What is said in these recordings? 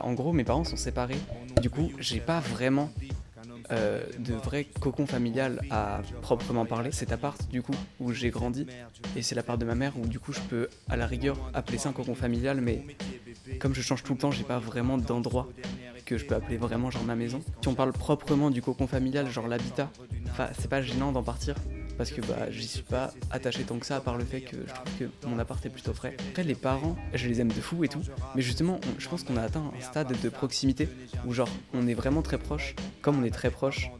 en gros, mes parents sont séparés. Du coup, j'ai pas vraiment de vrai cocon familial à proprement parler. Cet appart, du coup, où j'ai grandi, et c'est l'appart de ma mère, où du coup, je peux à la rigueur appeler ça un cocon familial, mais comme je change tout le temps, j'ai pas vraiment d'endroit que je peux appeler vraiment genre ma maison. Si on parle proprement du cocon familial, genre l'habitat, enfin, c'est pas gênant d'en partir. Parce que j'y suis pas attaché tant que ça, à part le fait que je trouve que mon appart est plutôt frais. Après, les parents, je les aime de fou et tout, mais justement, je pense qu'on a atteint un stade de proximité où genre on est vraiment très proches. Comme on est très proches,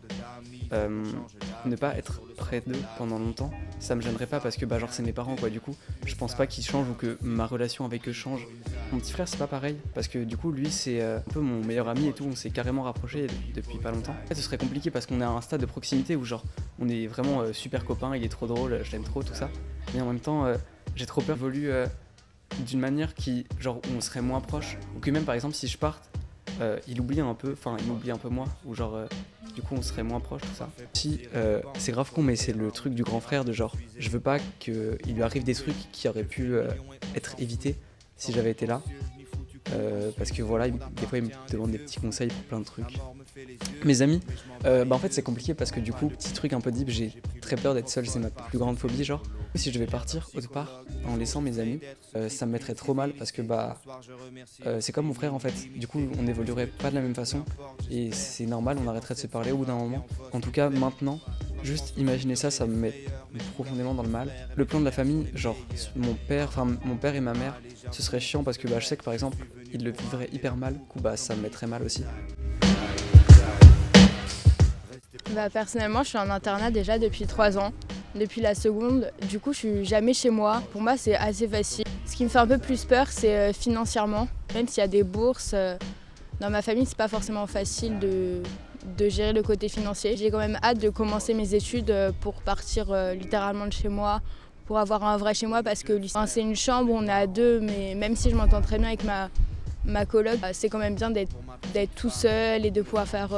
ne pas être près d'eux pendant longtemps, ça me gênerait pas parce que genre c'est mes parents quoi. Du coup, je pense pas qu'ils changent ou que ma relation avec eux change. Mon petit frère c'est pas pareil parce que du coup lui c'est un peu mon meilleur ami et tout, on s'est carrément rapprochés depuis pas longtemps. En fait, ce serait compliqué parce qu'on est à un stade de proximité où genre on est vraiment super copains, il est trop drôle, je l'aime trop tout ça. Mais en même temps j'ai trop peur d'évoluer d'une manière qui genre où on serait moins proche ou que même par exemple si je parte il oublie un peu, enfin il m'oublie un peu moi ou genre du coup on serait moins proche tout ça. Si c'est grave con mais c'est le truc du grand frère de genre je veux pas qu'il lui arrive des trucs qui auraient pu être évités si j'avais été là. Parce que voilà, des fois ils me demandent des petits conseils pour plein de trucs. Mes amis, en fait c'est compliqué parce que du coup, petit truc un peu deep, j'ai très peur d'être seul, c'est ma plus grande phobie genre. Si je devais partir autre part en laissant mes amis, ça me mettrait trop mal parce que c'est comme mon frère en fait. Du coup on n'évoluerait pas de la même façon et c'est normal, on arrêterait de se parler au bout d'un moment. En tout cas maintenant, juste imaginer ça, ça me met profondément dans le mal. Le plan de la famille, genre mon père et ma mère, ce serait chiant parce que je sais que par exemple ils le vivraient hyper mal, du coup ça me mettrait mal aussi. Personnellement, je suis en internat déjà depuis 3 ans, depuis la seconde. Du coup, je suis jamais chez moi. Pour moi, c'est assez facile. Ce qui me fait un peu plus peur, c'est financièrement. Même s'il y a des bourses, dans ma famille, c'est pas forcément facile de gérer le côté financier. J'ai quand même hâte de commencer mes études pour partir littéralement de chez moi, pour avoir un vrai chez moi parce que c'est une chambre où on est à deux, mais même si je m'entends très bien avec ma coloc, c'est quand même bien d'être tout seul et de pouvoir faire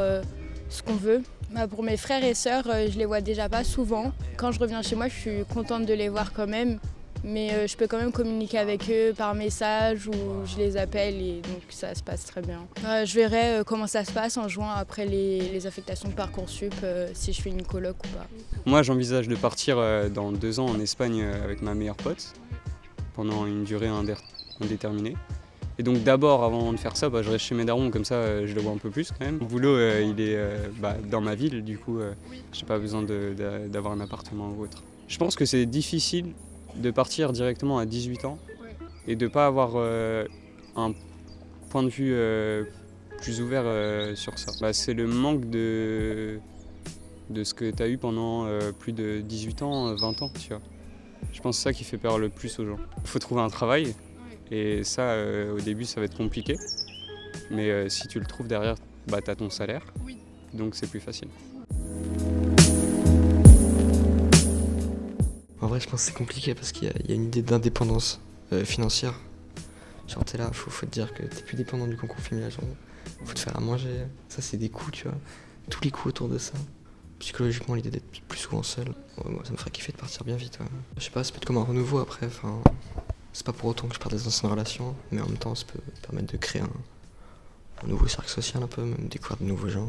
ce qu'on veut. Pour mes frères et sœurs, je les vois déjà pas souvent. Quand je reviens chez moi, je suis contente de les voir quand même, mais je peux quand même communiquer avec eux par message ou je les appelle et donc ça se passe très bien. Je verrai comment ça se passe en juin après les affectations de Parcoursup, si je fais une coloc ou pas. Moi j'envisage de partir dans 2 ans en Espagne avec ma meilleure pote pendant une durée indéterminée. Et donc d'abord, avant de faire ça, je reste chez mes darons, comme ça je le vois un peu plus quand même. Mon boulot, il est dans ma ville, du coup j'ai pas besoin d'avoir un appartement ou autre. Je pense que c'est difficile de partir directement à 18 ans et de pas avoir un point de vue plus ouvert sur ça. C'est le manque de ce que tu as eu pendant plus de 18 ans, 20 ans, tu vois. Je pense que c'est ça qui fait peur le plus aux gens. Il faut trouver un travail. Et ça, au début, ça va être compliqué. Mais si tu le trouves derrière, t'as ton salaire. Donc c'est plus facile. En vrai, je pense que c'est compliqué parce qu'il y a une idée d'indépendance financière. Genre, t'es là, faut te dire que t'es plus dépendant du concours familial. Genre, faut te faire à manger. Ça, c'est des coûts, tu vois. Tous les coûts autour de ça. Psychologiquement, l'idée d'être plus souvent seul, moi, ça me ferait kiffer de partir bien vite. Ouais. Je sais pas, ça peut être comme un renouveau après. C'est pas pour autant que je parte des anciennes relations, mais en même temps, ça peut permettre de créer un nouveau cercle social un peu, même découvrir de nouveaux gens,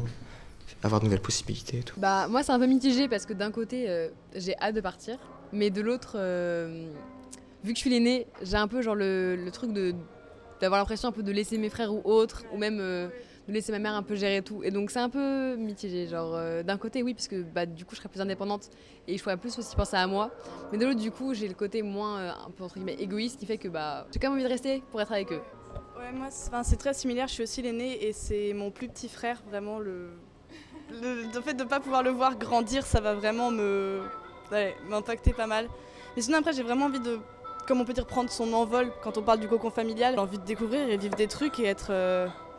avoir de nouvelles possibilités et tout. Moi, c'est un peu mitigé parce que d'un côté, j'ai hâte de partir, mais de l'autre, vu que je suis l'aînée, j'ai un peu genre le truc d'avoir l'impression un peu de laisser mes frères ou autres, ou même de laisser ma mère un peu gérer tout. Et donc c'est un peu mitigé. Genre d'un côté oui, parce que du coup je serais plus indépendante et je pourrais plus aussi penser à moi. Mais de l'autre du coup j'ai le côté moins un peu entre guillemets égoïste qui fait que j'ai quand même envie de rester pour être avec eux. Ouais, moi c'est très similaire, je suis aussi l'aînée et c'est mon plus petit frère, vraiment le fait de ne pas pouvoir le voir grandir, ça va vraiment m'impacter pas mal. Mais sinon après j'ai vraiment envie de, comme on peut dire, prendre son envol quand on parle du cocon familial. J'ai envie de découvrir et vivre des trucs et être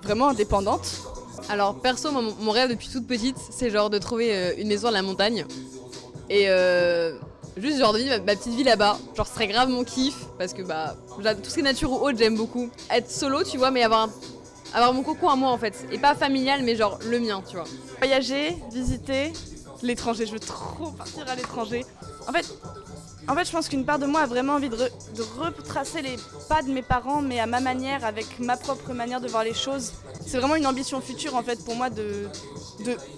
vraiment indépendante. Alors perso, mon rêve depuis toute petite, c'est genre de trouver une maison à la montagne et juste genre de vivre ma petite vie là-bas. Genre ce serait grave mon kiff parce que tout ce qui est nature ou autre j'aime beaucoup. Être solo tu vois, mais avoir mon cocon à moi en fait, et pas familial mais genre le mien tu vois. Voyager, visiter l'étranger, je veux trop partir à l'étranger. En fait, je pense qu'une part de moi a vraiment envie de retracer les pas de mes parents, mais à ma manière, avec ma propre manière de voir les choses. C'est vraiment une ambition future, en fait, pour moi, de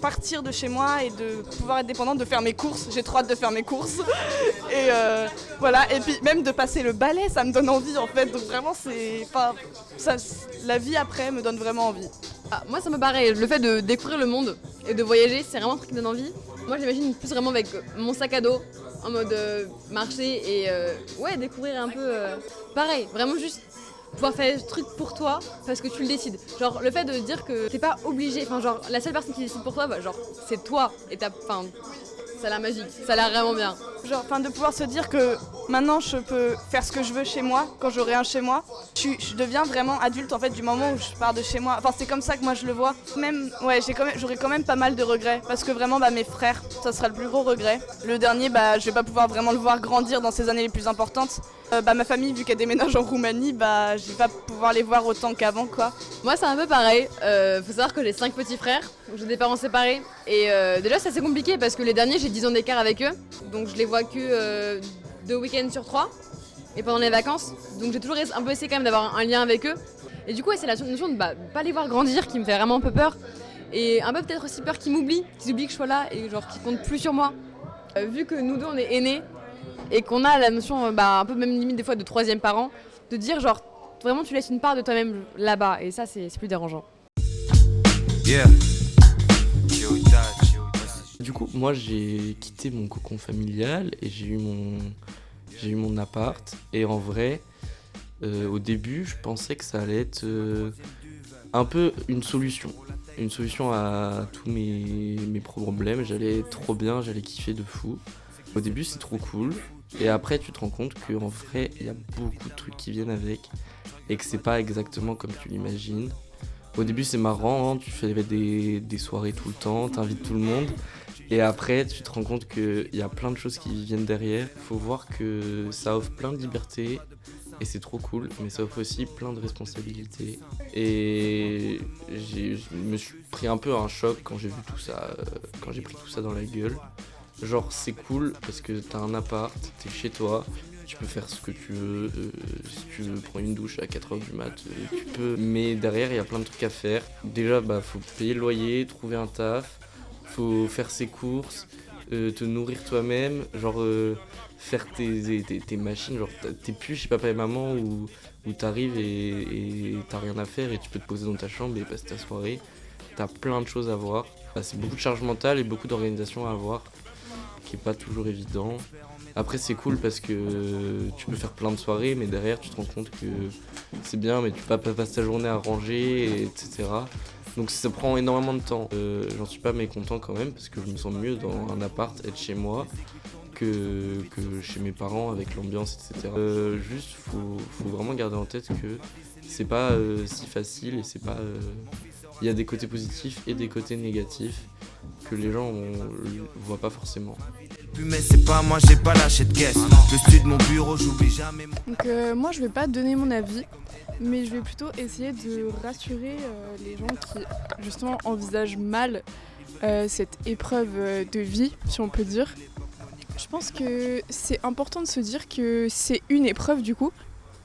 partir de chez moi et de pouvoir être dépendante, de faire mes courses. J'ai trop hâte de faire mes courses. Et voilà, et puis même de passer le balai, ça me donne envie, en fait. Donc vraiment, la vie après me donne vraiment envie. Moi, ça me paraît, le fait de découvrir le monde et de voyager, c'est vraiment un truc qui me donne envie. Moi, j'imagine plus vraiment avec mon sac à dos, en mode marcher et découvrir un peu. Pareil, vraiment juste pouvoir faire des trucs pour toi parce que tu le décides. Genre, le fait de dire que t'es pas obligé, enfin, genre, la seule personne qui décide pour toi, genre, c'est toi. Et ça a l'air magique, ça a l'air vraiment bien. Genre, de pouvoir se dire que maintenant je peux faire ce que je veux chez moi, quand j'aurai un chez moi. Je deviens vraiment adulte en fait du moment où je pars de chez moi. Enfin, c'est comme ça que moi je le vois. Même, j'aurais quand même pas mal de regrets parce que vraiment, mes frères, ça sera le plus gros regret. Le dernier, je vais pas pouvoir vraiment le voir grandir dans ces années les plus importantes. Ma famille, vu qu'elle déménage en Roumanie, je vais pas pouvoir les voir autant qu'avant, quoi. Moi, c'est un peu pareil. Faut savoir que j'ai 5 petits frères, j'ai des parents séparés. Et déjà, c'est assez compliqué parce que les derniers, j'ai 10 ans d'écart avec eux. Donc, je les vois que 2 week-ends sur 3 et pendant les vacances. Donc, j'ai toujours un peu essayé quand même d'avoir un lien avec eux. Et du coup, c'est la notion de pas les voir grandir qui me fait vraiment un peu peur. Et un peu peut-être aussi peur qu'ils m'oublient, qu'ils oublient que je sois là et genre qu'ils comptent plus sur moi. Vu que nous deux, on est aînés et qu'on a la notion, un peu même limite des fois de 3e parent, de dire genre vraiment tu laisses une part de toi-même là-bas. Et ça, c'est plus dérangeant. Yeah. Du coup, moi j'ai quitté mon cocon familial et j'ai eu mon appart. Et en vrai, au début, je pensais que ça allait être un peu une solution. Une solution à tous mes problèmes. J'allais être trop bien, j'allais kiffer de fou. Au début, c'est trop cool. Et après, tu te rends compte qu'en vrai, il y a beaucoup de trucs qui viennent avec et que c'est pas exactement comme tu l'imagines. Au début, c'est marrant, hein, tu fais des soirées tout le temps, t'invites tout le monde. Et après, tu te rends compte qu'il y a plein de choses qui viennent derrière. Il faut voir que ça offre plein de libertés et c'est trop cool, mais ça offre aussi plein de responsabilités. Et je me suis pris un peu un choc quand j'ai vu tout ça, quand j'ai pris tout ça dans la gueule. Genre, c'est cool parce que t'as un appart, t'es chez toi, tu peux faire ce que tu veux. Si tu veux prendre une douche à 4h du mat, tu peux. Mais derrière, il y a plein de trucs à faire. Déjà, faut payer le loyer, trouver un taf. Faut faire ses courses, te nourrir toi-même, genre faire tes machines, genre t'es plus chez papa et maman où t'arrives et t'as rien à faire et tu peux te poser dans ta chambre et passer ta soirée. T'as plein de choses à voir. C'est beaucoup de charge mentale et beaucoup d'organisation à avoir, qui est pas toujours évident. Après c'est cool parce que tu peux faire plein de soirées, mais derrière tu te rends compte que c'est bien, mais tu peux pas passer ta journée à ranger, etc. Donc ça prend énormément de temps. J'en suis pas mécontent quand même parce que je me sens mieux dans un appart, être chez moi, que chez mes parents avec l'ambiance, etc. Juste faut vraiment garder en tête que c'est pas si facile et c'est pas. Il y a des côtés positifs et des côtés négatifs que les gens voient pas forcément. Mais c'est pas moi, j'ai pas lâché de caisse. Le stud de mon bureau, j'oublie jamais. Donc moi je vais pas donner mon avis, mais je vais plutôt essayer de rassurer les gens qui justement envisagent mal cette épreuve de vie, si on peut dire. Je pense que c'est important de se dire que c'est une épreuve du coup.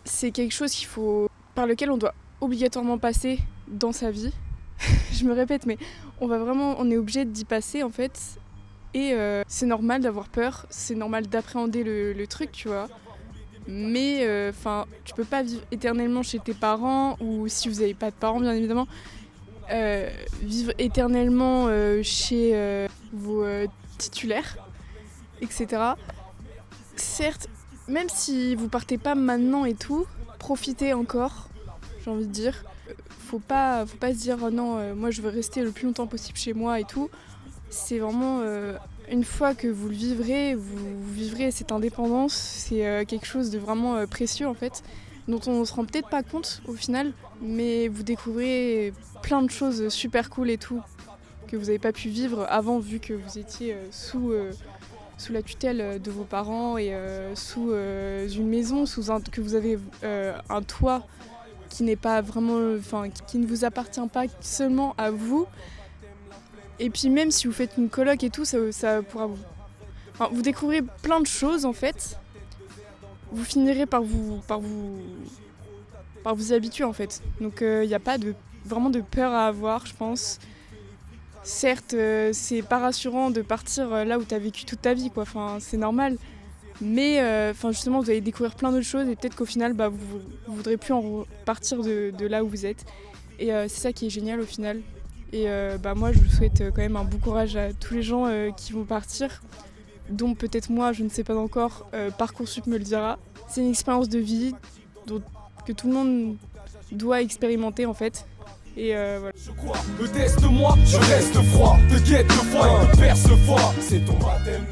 C'est quelque chose par lequel on doit obligatoirement passer dans sa vie. Je me répète, mais on est obligé d'y passer en fait. Et c'est normal d'avoir peur, c'est normal d'appréhender le truc, tu vois. Mais tu peux pas vivre éternellement chez tes parents, ou si vous n'avez pas de parents, bien évidemment, vivre éternellement chez vos titulaires, etc. Certes, même si vous partez pas maintenant et tout, profitez encore, j'ai envie de dire. Faut pas se dire oh non, moi je veux rester le plus longtemps possible chez moi et tout. C'est vraiment une fois que vous le vivrez, vous vivrez cette indépendance, c'est quelque chose de vraiment précieux en fait, dont on ne se rend peut-être pas compte au final, mais vous découvrez plein de choses super cool et tout, que vous n'avez pas pu vivre avant vu que vous étiez sous la tutelle de vos parents et sous une maison, que vous avez un toit qui n'est pas vraiment, qui ne vous appartient pas seulement à vous. Et puis même si vous faites une coloc et tout, ça pourra Enfin, vous découvrirez plein de choses en fait. Vous finirez par vous y habituer en fait. Donc il n'y a pas vraiment de peur à avoir, je pense. Certes, c'est pas rassurant de partir là où tu as vécu toute ta vie, quoi. Enfin, c'est normal. Mais justement, vous allez découvrir plein d'autres choses et peut-être qu'au final, vous ne voudrez plus en repartir de là où vous êtes. Et c'est ça qui est génial au final. Et moi, je vous souhaite quand même un bon courage à tous les gens qui vont partir, dont peut-être moi, je ne sais pas encore, Parcoursup me le dira. C'est une expérience de vie que tout le monde doit expérimenter en fait. Et voilà. Je crois, teste-moi, je reste froid, te guette le foie et te perce le foie. C'est ton baptême.